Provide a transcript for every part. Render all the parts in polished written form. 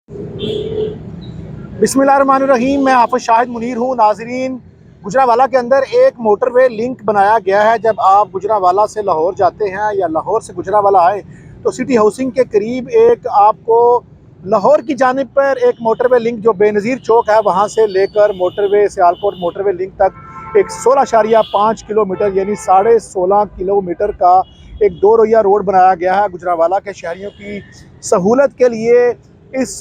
बिस्मिल्लाहिर्रहमानिर्रहीम। मैं हाफ़िज़ शाहिद मुनीर हूँ। नाज़रीन, गुजरांवाला के अंदर एक मोटरवे लिंक बनाया गया है। जब आप गुजरांवाला से लाहौर जाते हैं या लाहौर से गुजरांवाला आए तो सिटी हाउसिंग के करीब एक आपको लाहौर की जानिब पर एक मोटरवे लिंक जो बेनज़ीर चौक है वहाँ से लेकर मोटरवे सियालकोट मोटरवे लिंक तक एक 16.5 किलोमीटर यानी 16.5 किलोमीटर का एक दो रोइया रोड बनाया गया है। गुजरांवाला के शहरियों की सहूलत के लिए इस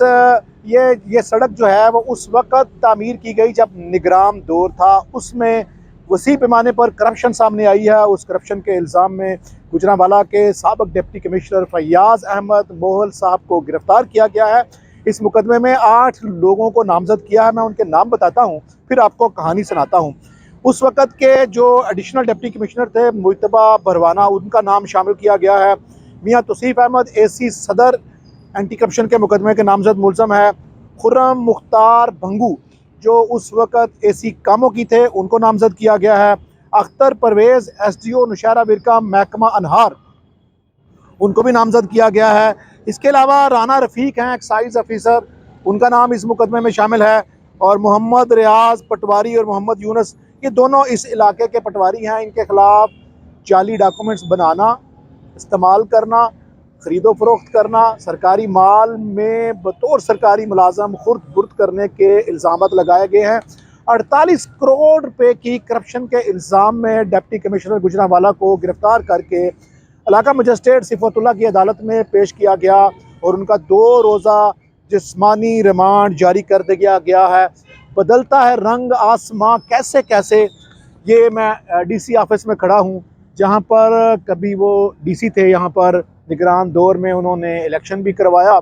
ये सड़क जो है वो उस वक़्त तामीर की गई जब निगरान दौर था। उसमें वसी पैमाने पर करप्शन सामने आई है। उस करप्शन के इल्ज़ाम में गुजरांवाला के साबिक़ डिप्टी कमिश्नर फैयाज़ अहमद मोहल साहब को गिरफ़्तार किया गया है। इस मुकदमे में 8 लोगों को नामज़द किया है। मैं उनके नाम बताता हूँ, फिर आपको कहानी सुनाता हूँ। उस वक़्त के जो एडिशनल डिप्टी कमिश्नर थे मुजतबा बरवाना, उनका नाम शामिल किया गया है। मियाँ तौसीफ़ अहमद AC सदर एंटी करप्शन के मुकदमे के नामजद मुलज़म है। खुर्रम मुख्तार भंगू जो उस वक़्त AC कामों की थे, उनको नामजद किया गया है। अख्तर परवेज़ SDO नौशहरा विरका महकमा अनहार, उनको भी नामजद किया गया है। इसके अलावा राना रफ़ीक हैं एक्साइज़ ऑफिसर, उनका नाम इस मुकदमे में शामिल है। और मोहम्मद रियाज पटवारी और मोहम्मद यूनुस, ये दोनों इस इलाके के पटवारी हैं। इनके ख़िलाफ़ जाली डॉक्यूमेंट्स बनाना, इस्तेमाल करना, ख़रीदो फ़रोख्त करना, सरकारी माल में बतौर सरकारी मुलाज़म खुर्द बुर्द करने के इल्ज़ामात लगाए गए हैं। 48 करोड़ रुपए की करप्शन के इल्ज़ाम में डिप्टी कमिश्नर गुजरांवाला को गिरफ़्तार करके इलाका मजिस्ट्रेट सिफ़तुल्लाह की अदालत में पेश किया गया और उनका 2 रोज़ा जिस्मानी रिमांड जारी कर दिया गया है। बदलता है रंग आसमां कैसे कैसे। ये मैं DC ऑफिस में खड़ा हूँ, जहाँ पर कभी वो DC थे। यहाँ पर निगरान दौर में उन्होंने इलेक्शन भी करवाया,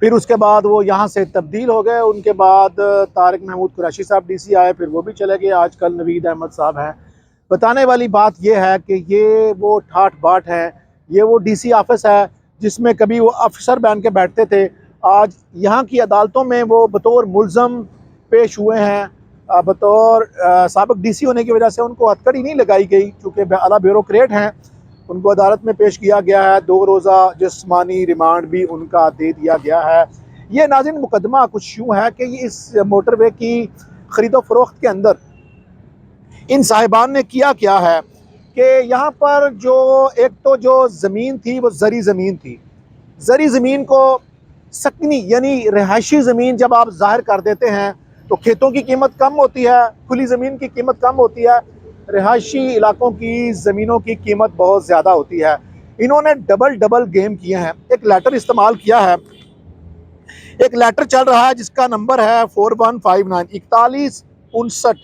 फिर उसके बाद वो यहाँ से तब्दील हो गए। उनके बाद तारिक महमूद कुरैशी साहब DC आए, फिर वो भी चले गए। आजकल नवीद अहमद साहब हैं। बताने वाली बात यह है कि ये वो ठाठ बाट है, ये वो DC ऑफिस है जिसमें कभी वो अफसर बन के बैठते थे। आज यहाँ की अदालतों में वो बतौर मुल्ज़म पेश हुए हैं। बतौर साबिक़ DC होने की वजह से उनको हथकड़ी नहीं लगाई गई, चूँकि आला ब्यूरोक्रेट हैं। उनको अदालत में पेश किया गया है। 2 रोज़ा जिस्मानी रिमांड भी उनका दे दिया गया है। ये नाज़रीन मुकदमा कुछ यूँ है कि ये इस मोटरवे की ख़रीदो फ़रोख्त के अंदर इन साहिबान ने किया क्या है कि यहाँ पर जो एक तो जो ज़मीन थी वो ज़री ज़मीन थी। ज़री ज़मीन को सकनी यानी रिहायशी ज़मीन जब आप ज़ाहिर कर देते हैं तो खेतों की कीमत कम होती है, खुली ज़मीन की कीमत कम होती है, रिहायशी इलाकों की ज़मीनों की कीमत बहुत ज़्यादा होती है। इन्होंने डबल गेम किए हैं। एक लेटर इस्तेमाल किया है, एक लेटर चल रहा है जिसका नंबर है 4159 4159।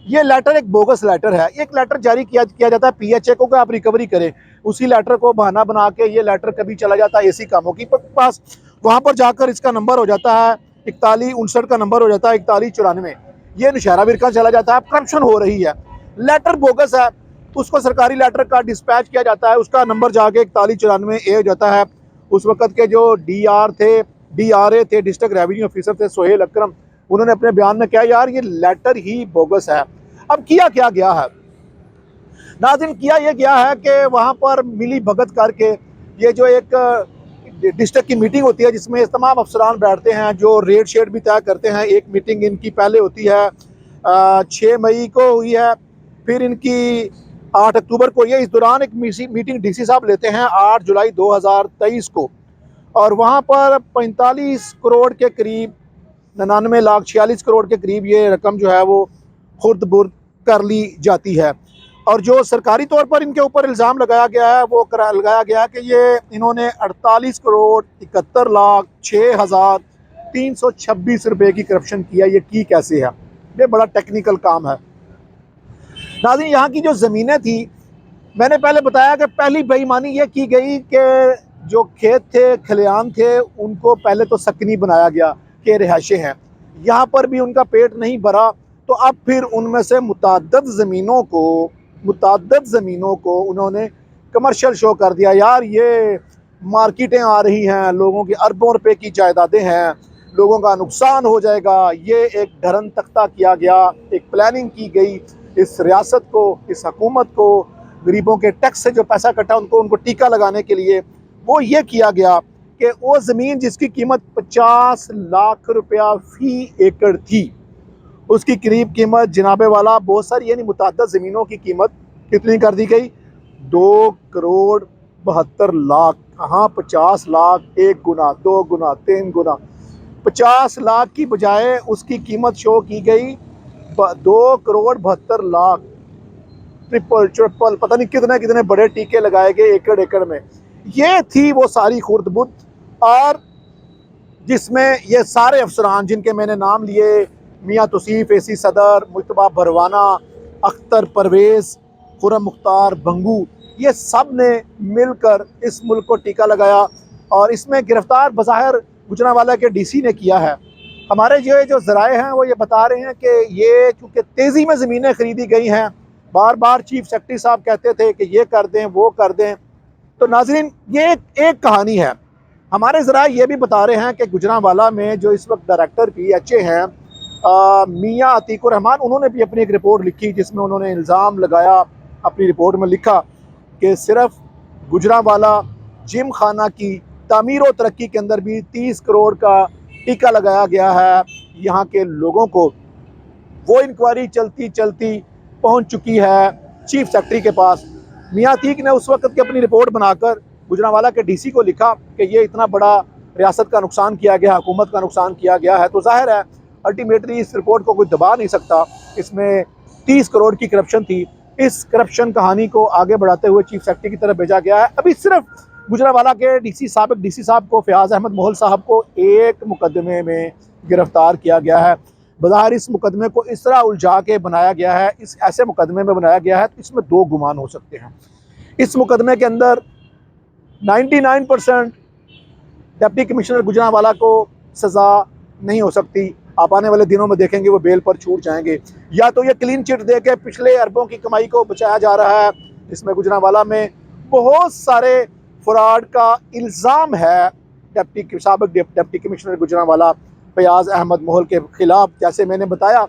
ये लेटर एक बोगस लेटर है। एक लेटर जारी किया जाता है PHA को कि आप रिकवरी करें। उसी लेटर को बहाना बना के ये लेटर कभी चला जाता है AC कामों की पास, वहाँ पर जाकर इसका नंबर हो जाता है 4159 का नंबर हो जाता है 4194। ये नौशहरा विरका चला जाता है। करप्शन हो रही है, लेटर बोगस है, उसको सरकारी लेटर का डिस्पैच किया जाता है, उसका नंबर जाके 4194A हो जाता है। उस वक़्त के जो DRA थे, डिस्ट्रिक्ट रेवेन्यू ऑफिसर थे सोहेल अकरम, उन्होंने अपने बयान में कहा यार ये लेटर ही बोगस है। अब किया क्या गया है नाज़रीन, किया ये गया है कि वहाँ पर मिली भगत करके ये जो एक डिस्ट्रिक्ट की मीटिंग होती है जिसमें तमाम अफसरान बैठते हैं जो रेट शेड भी तय करते हैं। एक मीटिंग इनकी पहले होती है 6 मई को हुई है, फिर इनकी 8 अक्टूबर को हुई है। इस दौरान एक मीटिंग DC साहब लेते हैं 8 जुलाई 2023 को, और वहाँ पर 45 करोड़ के करीब 99,46 करोड़ के करीब ये रकम जो है वो खुर्द बुर्द कर ली जाती है। और जो सरकारी तौर पर इनके ऊपर इल्ज़ाम लगाया गया है वो लगाया गया है कि ये इन्होंने 48 करोड़ 71 लाख 6,326 रुपये की करप्शन किया। ये की कैसे है? ये बड़ा टेक्निकल काम है नाज़रीन। यहाँ की जो ज़मीनें थी, मैंने पहले बताया कि पहली बेईमानी ये की गई कि जो खेत थे, खलियान थे, उनको पहले तो सकनी बनाया गया कि रिहायशें हैं। यहाँ पर भी उनका पेट नहीं भरा, तो अब फिर उनमें से मुतअद्दिद ज़मीनों को उन्होंने कमर्शियल शो कर दिया। यार ये मार्केटें आ रही हैं, लोगों की अरबों रुपए की जायदादें हैं, लोगों का नुकसान हो जाएगा। ये एक धरन तख्ता किया गया, एक प्लानिंग की गई इस रियासत को, इस हुकूमत को, गरीबों के टैक्स से जो पैसा कटा उनको टीका लगाने के लिए। वो ये किया गया कि वो ज़मीन जिसकी कीमत 50 लाख रुपया फ़ी एकड़ थी, उसकी करीब कीमत जनाबे वाला बहुत सारी यानी मुतअद्दिद ज़मीनों की कीमत कितनी कर दी गई, 2 करोड़ 72 लाख। हाँ, 50 लाख 1 गुना 2 गुना 3 गुना, 50 लाख की बजाय उसकी कीमत शो की गई 2 करोड़ 72 लाख। ट्रिपल ट्रिपल पता नहीं कितने कितने बड़े टीके लगाए गए एकड़ एकड़ में। ये थी वो सारी खुर्द-बुद, और जिसमें ये सारे अफसरान जिनके मैंने नाम लिए, मियाँ तौसीफ़ एसी सदर, मुज्तबा बरवाना, अख्तर परवेज़, खुर्रम मुख्तार बंगू, ये सब ने मिलकर इस मुल्क को टीका लगाया। और इसमें गिरफ्तार बज़ाहिर गुजरांवाला के डीसी ने किया है। हमारे जो ज़राए हैं वो ये बता रहे हैं कि ये चूँकि तेज़ी में ज़मीनें ख़रीदी गई हैं, बार बार चीफ सेक्रेटरी साहब कहते थे कि ये कर दें वो कर दें। तो नाज़रीन, ये एक कहानी है। हमारे ज़राए ये भी बता रहे हैं कि गुजरांवाला में जो इस वक्त डायरेक्टर PHA हैं मियाँ अतीकुर रहमान, उन्होंने भी अपनी एक रिपोर्ट लिखी जिसमें उन्होंने इल्ज़ाम लगाया, अपनी रिपोर्ट में लिखा कि सिर्फ गुजरांवाला जिम खाना की तामीर और तरक्की के अंदर भी 30 करोड़ का टीका लगाया गया है यहाँ के लोगों को। वो इंक्वायरी चलती चलती पहुँच चुकी है चीफ सेक्रेटरी के पास। मियाँ अतीक ने उस वक्त की अपनी रिपोर्ट बनाकर गुजरांवाला के DC को लिखा कि ये इतना बड़ा रियासत का नुकसान किया गया, हुकूमत का नुकसान किया गया है। तो जाहिर है अल्टीमेटली इस रिपोर्ट को कोई दबा नहीं सकता। इसमें 30 करोड़ की करप्शन थी। इस करप्शन कहानी को आगे बढ़ाते हुए चीफ सेक्रेटरी की तरफ भेजा गया है। अभी सिर्फ गुजरांवाला के साबिक DC साहब को, फयाज़ अहमद मोहल साहब को, एक मुकदमे में गिरफ्तार किया गया है। बज़ाहिर इस मुकदमे को इस तरह उलझा के बनाया गया है, इस ऐसे मुकदमे में बनाया गया है तो इसमें 2 गुमान हो सकते हैं। इस मुकदमे के अंदर 99% डिप्टी कमिश्नर गुजरांवाला को सज़ा नहीं हो सकती। आप आने वाले दिनों में देखेंगे वो बेल पर छूट जाएंगे, या तो ये क्लीन चिट दे के पिछले अरबों की कमाई को बचाया जा रहा है। इसमें गुजरांवाला में बहुत सारे फ्रॉड का इल्ज़ाम है साबिक डिप्टी कमिश्नर गुजरांवाला फयाज़ अहमद मोहल के ख़िलाफ़। जैसे मैंने बताया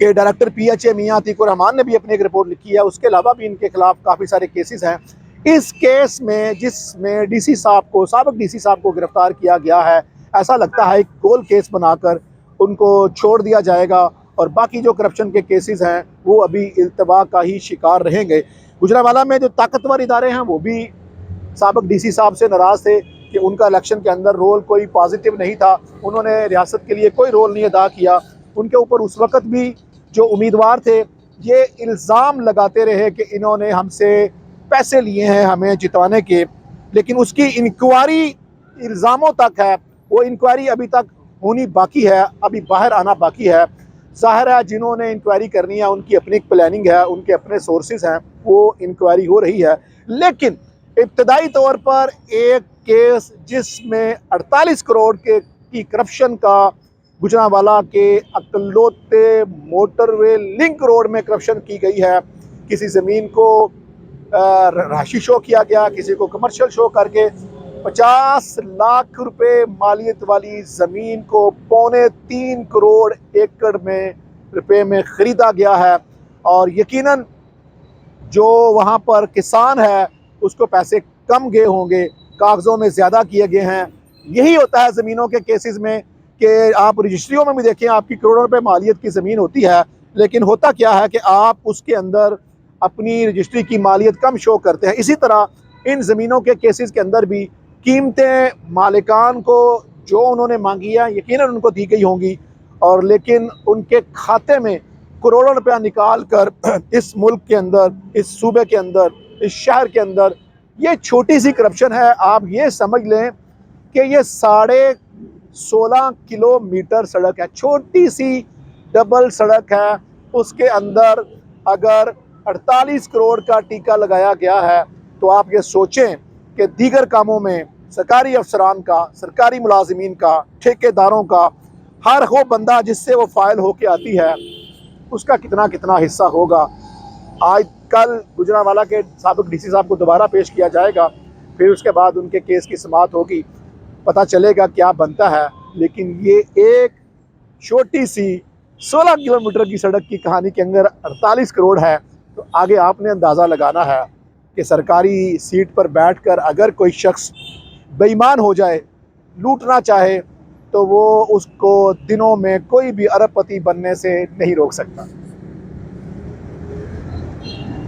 कि डायरेक्टर PHA मियाँ अतीकुर रहमान ने भी अपनी एक रिपोर्ट लिखी है, उसके अलावा भी इनके खिलाफ काफ़ी सारे केसेस हैं। इस केस में जिसमें DC साहब को, साबिक DC साहब को गिरफ्तार किया गया है, ऐसा लगता है एक गोल केस बनाकर उनको छोड़ दिया जाएगा और बाकी जो करप्शन के केसेस हैं वो अभी इल्तवा का ही शिकार रहेंगे। गुजरांवाला में जो ताकतवर इदारे हैं वो भी साबिक DC साहब से नाराज़ थे कि उनका इलेक्शन के अंदर रोल कोई पॉजिटिव नहीं था, उन्होंने रियासत के लिए कोई रोल नहीं अदा किया। उनके ऊपर उस वक़्त भी जो उम्मीदवार थे ये इल्ज़ाम लगाते रहे कि इन्होंने हमसे पैसे लिए हैं हमें जितवाने के, लेकिन उसकी इंक्वायरी इल्ज़ामों तक है, वो इंक्वायरी अभी तक होनी बाकी है, अभी बाहर आना बाकी है। ज़ाहिर है जिन्होंने इंक्वायरी करनी है उनकी अपनी प्लानिंग है, उनके अपने सोर्सेज हैं, वो इंक्वायरी हो रही है। लेकिन इब्तदाई तौर पर एक केस जिसमें 48 करोड़ की करप्शन का गुजरांवाला के अकलोते मोटरवे लिंक रोड में करप्शन की गई है। किसी ज़मीन को राशि शो किया गया, किसी को कमर्शियल शो करके 50 लाख रुपए मालियत वाली ज़मीन को 3.25 करोड़ एकड़ में रुपए में ख़रीदा गया है। और यकीनन जो वहाँ पर किसान है उसको पैसे कम गए होंगे, कागज़ों में ज़्यादा किए गए हैं। यही होता है ज़मीनों के केसेस में कि आप रजिस्ट्रियों में भी देखें आपकी करोड़ों रुपए मालियत की ज़मीन होती है, लेकिन होता क्या है कि आप उसके अंदर अपनी रजिस्ट्री की मालियत कम शो करते हैं। इसी तरह इन ज़मीनों के केसेस के अंदर भी कीमतें मालिकान को जो उन्होंने मांगी है यकीनन उनको दी गई होंगी, और लेकिन उनके खाते में करोड़ों रुपया निकाल कर इस मुल्क के अंदर, इस सूबे के अंदर, इस शहर के अंदर ये छोटी सी करप्शन है। आप ये समझ लें कि ये 16.5 किलोमीटर सड़क है, छोटी सी डबल सड़क है, उसके अंदर अगर 48 करोड़ का टीका लगाया गया है तो आप ये सोचें कि दीगर कामों में सरकारी अफसरान का, सरकारी मुलाजिमीन का, ठेकेदारों का, हर वो बंदा जिससे वो फाइल होके आती है उसका कितना कितना हिस्सा होगा। आज कल गुजरांवाला के साबिक DC साहब को दोबारा पेश किया जाएगा, फिर उसके बाद उनके केस की समाअत होगी, पता चलेगा क्या बनता है। लेकिन ये एक छोटी सी 16 किलोमीटर की सड़क की कहानी के अंदर 48 करोड़ है, तो आगे आपने अंदाज़ा लगाना है कि सरकारी सीट पर बैठकर अगर कोई शख्स बेईमान हो जाए, लूटना चाहे, तो वो उसको दिनों में कोई भी अरबपति बनने से नहीं रोक सकता।